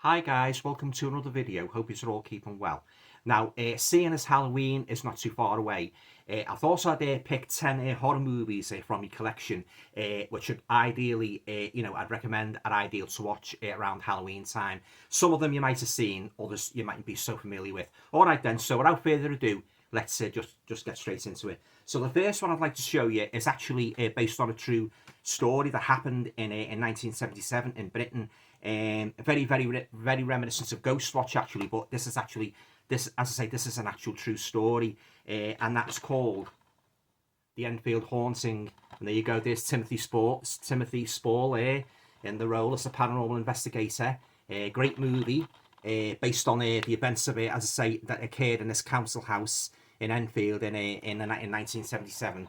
Hi guys, welcome to another video. Hope you're all keeping well. Now, seeing as Halloween is not too far away, I thought I'd pick 10 horror movies from my collection, which should ideally, I'd recommend are ideal to watch around Halloween time. Some of them you might have seen, others you mightn't be so familiar with. All right then, so without further ado, let's just get straight into it. So the first one I'd like to show you is actually based on a true story that happened in 1977 in Britain. Very reminiscent of Ghostwatch actually, but this is actually this, as I say, this is an actual true story, and that's called The Enfield Haunting. And there you go. There's Timothy Spall in the role as a paranormal investigator. Great movie, based on the events of it, as I say, that occurred in this council house in Enfield in 1977.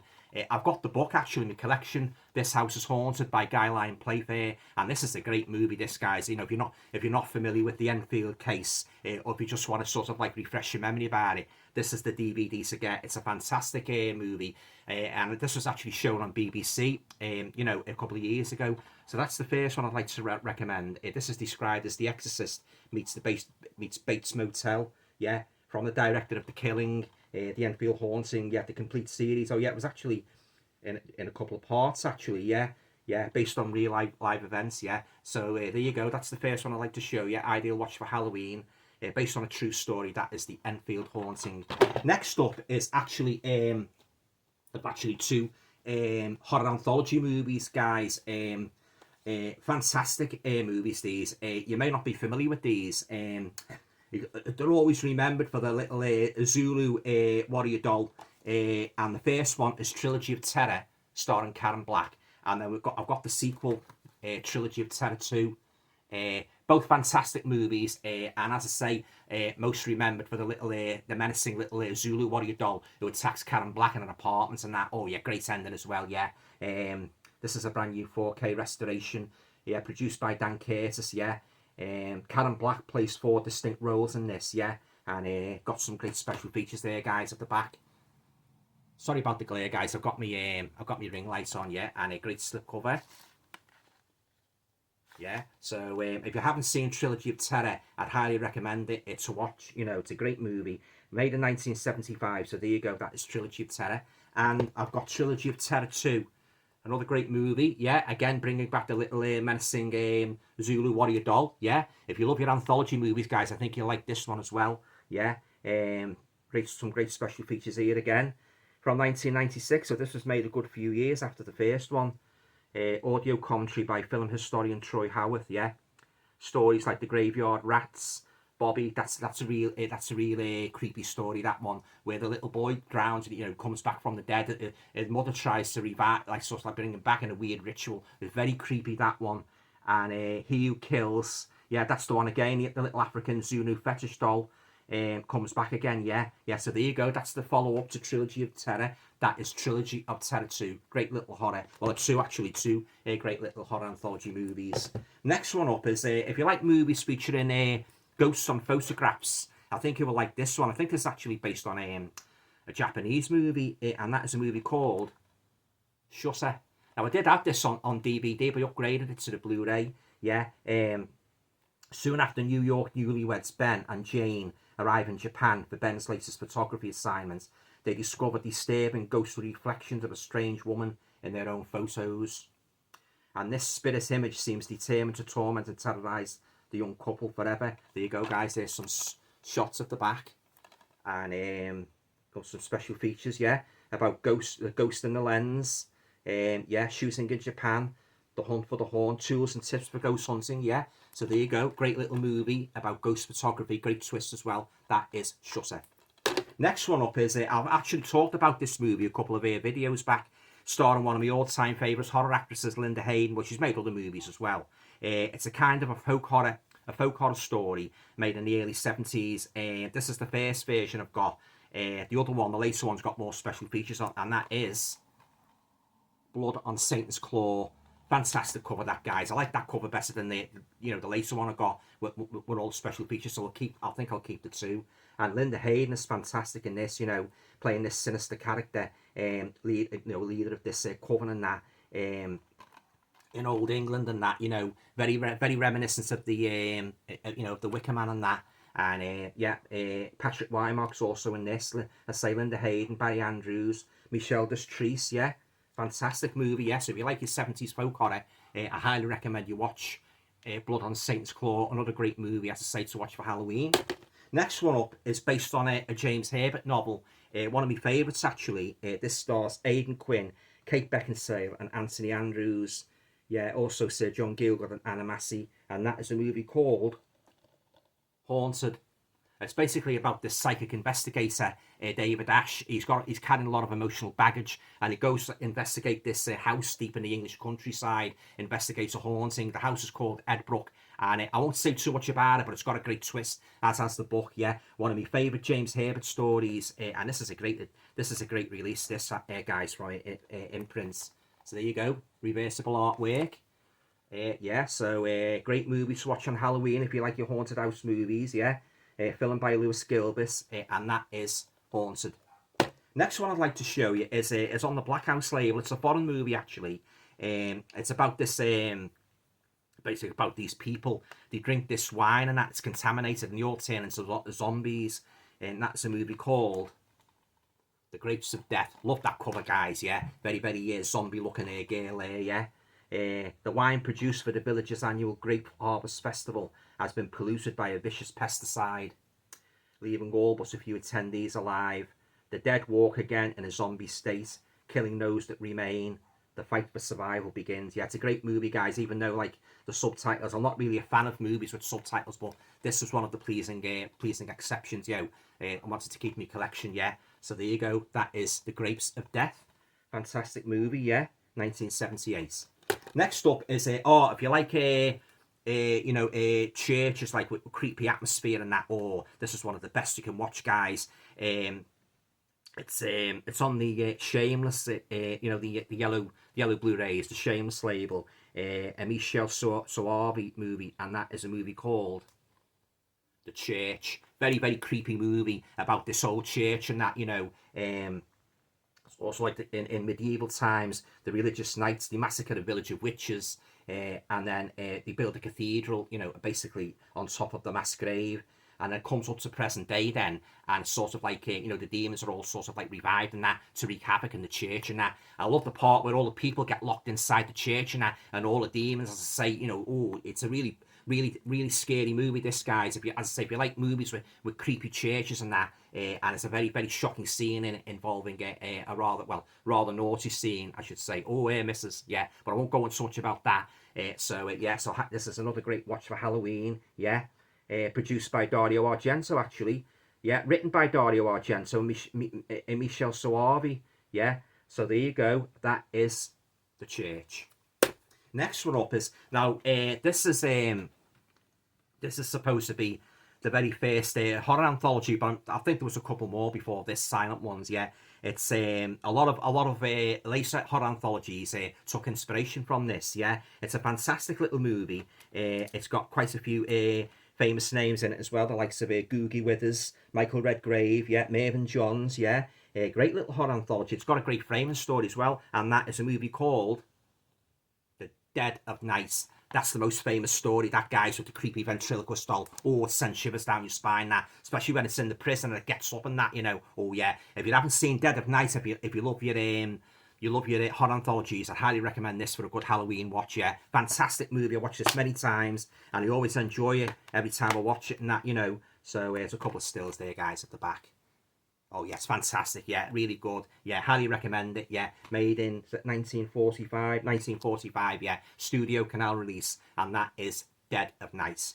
I've got the book actually in the collection. This House is Haunted by Guy Lyon Playfair, and this is a great movie. This, guys, if you're not familiar with the Enfield case, or if you just want to sort of like refresh your memory about it, this is the DVD to get. It's a fantastic movie, and this was actually shown on BBC, a couple of years ago. So that's the first one I'd like to recommend. This is described as The Exorcist meets Bates Motel. Yeah, from the director of The Killing, The Enfield Haunting, the complete series. Oh yeah, it was actually in a couple of parts actually. Yeah, based on real live events. Yeah, so there you go. That's the first one I'd like to show you. Ideal watch for Halloween. Based on a true story. That is The Enfield Haunting. Next up is actually two horror anthology movies, guys. Fantastic movies. These you may not be familiar with these. They're always remembered for the little Zulu warrior doll. And the first one is Trilogy of Terror, starring Karen Black. And then I've got the sequel, Trilogy of Terror 2. Both fantastic movies, and as I say, most remembered for the menacing little Zulu warrior doll who attacks Karen Black in an apartment and that. Oh yeah, great ending as well. Yeah, this is a brand new 4K restoration. Yeah, produced by Dan Curtis. Yeah, Karen Black plays 4 distinct roles in this. Yeah, and got some great special features there, guys, at the back. Sorry about the glare, guys. I've got my ring lights on. Yeah, and a great slipcover. Yeah, so if you haven't seen Trilogy of Terror, I'd highly recommend it. It's a watch. It's a great movie, made in 1975. So there you go. That is Trilogy of Terror, and I've got Trilogy of Terror 2, another great movie. Yeah, again bringing back the little menacing Zulu warrior doll. Yeah, if you love your anthology movies, guys, I think you'll like this one as well. Yeah, some great special features here again from 1996. So this was made a good few years after the first one. Audio commentary by film historian Troy Howarth. Yeah, stories like The Graveyard Rats, Bobby. That's a real creepy story. That one where the little boy drowns and comes back from the dead. His mother tries to revive, like sort of like bring him back in a weird ritual. It's very creepy, that one. And He Who Kills. Yeah, that's the one again. The little African Zulu fetish doll. Comes back again. Yeah, so there you go. That's the follow-up to Trilogy of Terror. That is Trilogy of Terror 2. Great little horror. Well, it's two great little horror anthology movies. Next one up is, if you like movies featuring ghosts on photographs, I think you will like this one. I think it's actually based on a Japanese movie, and that is a movie called Shutter. Now, I did have this on DVD, but I upgraded it to the Blu-ray. Yeah, soon after New York newlyweds Ben and Jane arrive in Japan for Ben's latest photography assignment, they discover disturbing ghostly reflections of a strange woman in their own photos. And this spirit image seems determined to torment and terrorise the young couple forever. There you go, guys. There's some shots of the back. And got some special features, yeah, about the ghost in the lens. Shooting in Japan. The Hunt for the Horn, tools and tips for ghost hunting. Yeah, so there you go. Great little movie about ghost photography. Great twist as well. That is Shutter. Next one up is, I've actually talked about this movie a couple of videos back, starring one of my all-time favourites, horror actresses, Linda Hayden, but she's made other movies as well. It's a kind of a folk horror story made in the early 70s. This is the first version I've got. The other one, the later one's got more special features on, and that is Blood on Satan's Claw. Fantastic cover, that, guys. I like that cover better than the later one I got with all the special features. So I think I'll keep the two. And Linda Hayden is fantastic in this. Playing this sinister character, leader of this coven and that. in old England and that, you know, very reminiscent of the you know, of the Wicker Man and that. And yeah, Patrick Wymark's also in this. I say Linda Hayden, Barry Andrews, Michelle Destrice. Yeah, fantastic movie. Yeah, so if you like your 70s folk horror, I highly recommend you watch Blood on Satan's Claw. Another great movie, as I say, to watch for Halloween. Next one up is based on a James Herbert novel. One of my favourites, actually. This stars Aidan Quinn, Kate Beckinsale, and Anthony Andrews. Yeah, also Sir John Gielgud and Anna Massey. And that is a movie called Haunted. It's basically about this psychic investigator, David Ash. He's carrying a lot of emotional baggage, and he goes to investigate this house deep in the English countryside. Investigates a haunting. The house is called Edbrook, and I won't say too much about it, but it's got a great twist, as has the book. Yeah, one of my favourite James Herbert stories, and this is a great release. This guys from imprints. So there you go, reversible artwork. Yeah, so great movie to watch on Halloween if you like your haunted house movies. Yeah. Filmed by Lewis Gilbert, and that is Haunted. Next one I'd like to show you is on the Black House label. It's a foreign movie, actually. It's about this, basically about these people. They drink this wine and that's contaminated, and they all turn into zombies. And that's a movie called The Grapes of Death. Love that cover, guys. Yeah, very zombie-looking girl there. Yeah. The wine produced for the village's annual grape harvest festival has been polluted by a vicious pesticide, leaving all but a few attendees alive. The dead walk again in a zombie state, killing those that remain. The fight for survival begins. Yeah, it's a great movie, guys, even though, like, the subtitles, I'm not really a fan of movies with subtitles, but this is one of the pleasing exceptions. I wanted to keep my collection. Yeah, so there you go. That is The Grapes of Death. Fantastic movie. Yeah, 1978. Next up is if you like you know, churches like with creepy atmosphere and that, this is one of the best you can watch, guys. It's on the Shameless, you know, the yellow Blu-rays, the Shameless label, a Michelle Soavi movie, and that is a movie called The Church. Very creepy movie about this old church and that, you know. Also, like in medieval times, the religious knights, they massacred a village of witches, and then they build a cathedral, you know, basically on top of the mass grave. And then it comes up to present day then, and sort of like, you know, the demons are all sort of like revived and that to wreak havoc in the church and that. I love the part where all the people get locked inside the church and that, and all the demons, as I say, you know, it's a really scary movie, this, guys. If you like movies with creepy churches and that, and it's a very shocking scene involving a rather naughty scene, I should say. Missus, yeah, but I won't go on so much about that. So this is another great watch for Halloween. Yeah, produced by Dario Argento, actually. Yeah, written by Dario Argento and Michelle Soavi. Yeah, so there you go. That is The Church. Next one up is now. This is supposed to be the very first horror anthology, but I think there was a couple more before this. Silent Ones, yeah. It's a lot of later horror anthologies took inspiration from this. Yeah, it's a fantastic little movie. It's got quite a few famous names in it as well, the likes of Googie Withers, Michael Redgrave, yeah, Mervyn Johns, yeah. Great little horror anthology. It's got a great framing story as well, and that is a movie called The Dead of Night. That's the most famous story. That guy's with the creepy ventriloquist doll. It sends shivers down your spine, that. Especially when it's in the prison and it gets up and that, you know. Oh, yeah. If you haven't seen Dead of Night, if you love your horror anthologies, I highly recommend this for a good Halloween watch, yeah. Fantastic movie. I watched this many times, and I always enjoy it every time I watch it and that, you know. So there's a couple of stills there, guys, at the back. Oh, yes, fantastic. Yeah, really good. Yeah, highly recommend it. Yeah, made in 1945, yeah. Studio Canal release, and that is Dead of Night.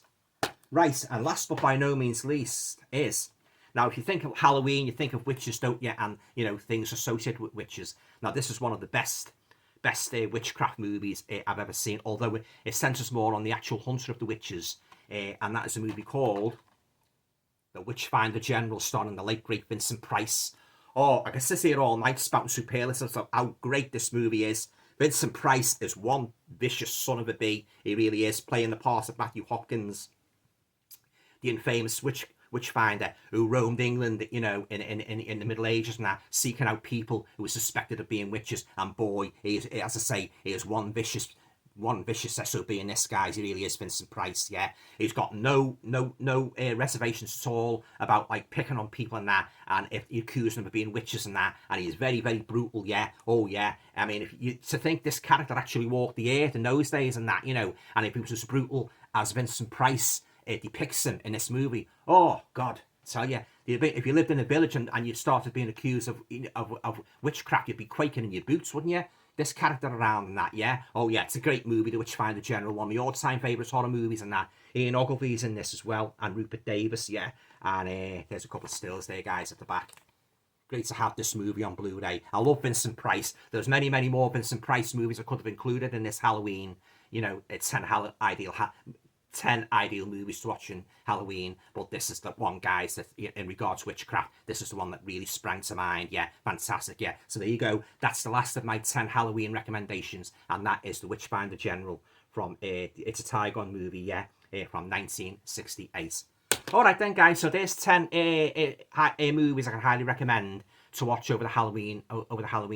Right, and last but by no means least is, now if you think of Halloween, you think of witches, don't you? And, you know, things associated with witches. Now, this is one of the best witchcraft movies I've ever seen, although it centres more on the actual hunter of the witches, and that is a movie called The Witchfinder General, starring the late great Vincent Price. I can sit here all night spouting superlatives of how great this movie is. Vincent Price is one vicious son of a bee. He really is, playing the part of Matthew Hopkins, the infamous witchfinder who roamed England, you know, in the Middle Ages and that, seeking out people who were suspected of being witches. And boy, he is, as I say, he is one vicious one vicious SOB in this, guys. He really is Vincent Price, yeah. He's got no reservations at all about like picking on people and that, and if you accuse them of being witches and that, and he's very, very brutal, yeah. Oh yeah, I mean, if you to think this character actually walked the earth in those days and that, you know, and if he was as brutal as Vincent Price depicts him in this movie, oh God, I tell you, if you lived in a village and you started being accused of witchcraft, you'd be quaking in your boots, wouldn't you? This character around and that, yeah. Oh yeah, it's a great movie, The Witchfinder General, one of my all-time favourite horror movies and that. Ian Ogilvy's in this as well, and Rupert Davis, yeah. And there's a couple of stills there, guys, at the back. Great to have this movie on Blu-ray. I love Vincent Price. There's many, many more Vincent Price movies I could have included in this Halloween. You know, it's 10 ideal movies to watch in Halloween, but this is the one, guys, that in regards to witchcraft, this is the one that really sprang to mind. Yeah, fantastic. Yeah, so there you go. That's the last of my 10 Halloween recommendations, and that is The Witchfinder General from it's a Tygon movie, yeah, from 1968. All right then, guys, so there's 10 movies I can highly recommend to watch over the Halloween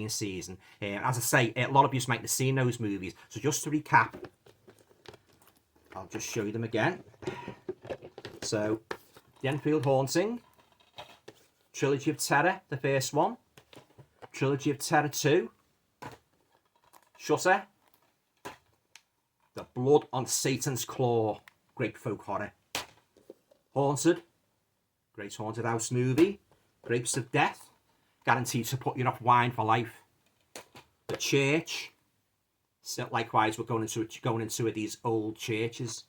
season. As I say, a lot of you might have seen those movies, so just to recap, I'll just show you them again. So, The Enfield Haunting, Trilogy of Terror, the first one, Trilogy of Terror 2, Shutter, The Blood on Satan's Claw, great folk horror, Haunted, great haunted house movie, Grapes of Death, guaranteed to put you off wine for life, The Church. So likewise, we're going into these old churches.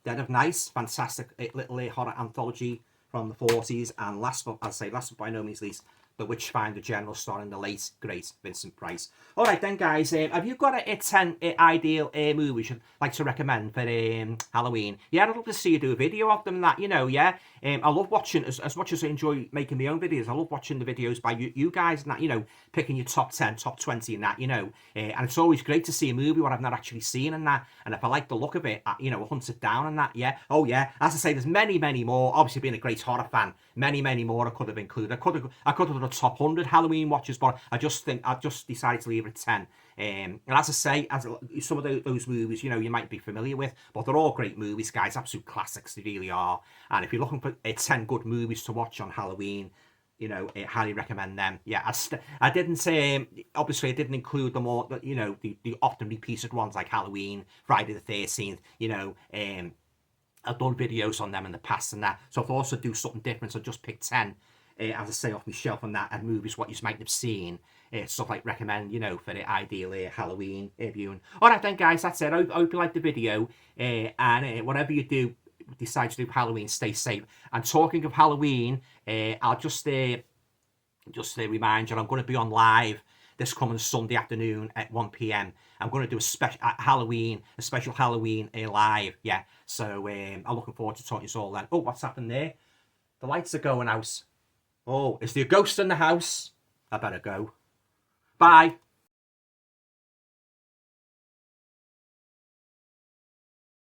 Dead of Night, fantastic little horror anthology from the 40s, and last but by no means least, The Witchfinder General, starring the late great Vincent Price. All right then, guys, have you got a 10 ideal movies you'd like to recommend for Halloween? Yeah, I'd love to see you do a video of them. That, you know, yeah. I love watching, as much as I enjoy making my own videos, I love watching the videos by you guys and that, you know, picking your top 10, top 20 and that, you know. And it's always great to see a movie what I've not actually seen and that. And if I like the look of it, you know, hunt it down and that, yeah. Oh, yeah. As I say, there's many, many more. Obviously, being a great horror fan, many, many more I could have included. I could have done a top 100 Halloween watches, but I just decided to leave it at 10. And as I say, some of those movies, you know, you might be familiar with, but they're all great movies, guys, absolute classics, they really are. And if you're looking for 10 good movies to watch on Halloween, you know, I highly recommend them. Yeah, I didn't say, obviously I didn't include them all, you know, the often repeated ones like Halloween, Friday the 13th, you know, I've done videos on them in the past and that, so I've also do something different, so just pick 10, as I say, off my shelf and that, and movies what you might have seen, stuff like recommend, you know, for the ideal Halloween viewing. All right then, guys, that's it. I hope you liked the video, and whatever you do, decide to do for Halloween, stay safe. And talking of Halloween, I'll just remind you, I'm going to be on live this coming Sunday afternoon at 1 p.m. I'm going to do a special Halloween live, yeah. So I'm looking forward to talking to you all then. Oh, what's happened there? The lights are going out. Oh, is there a ghost in the house? I better go. Bye.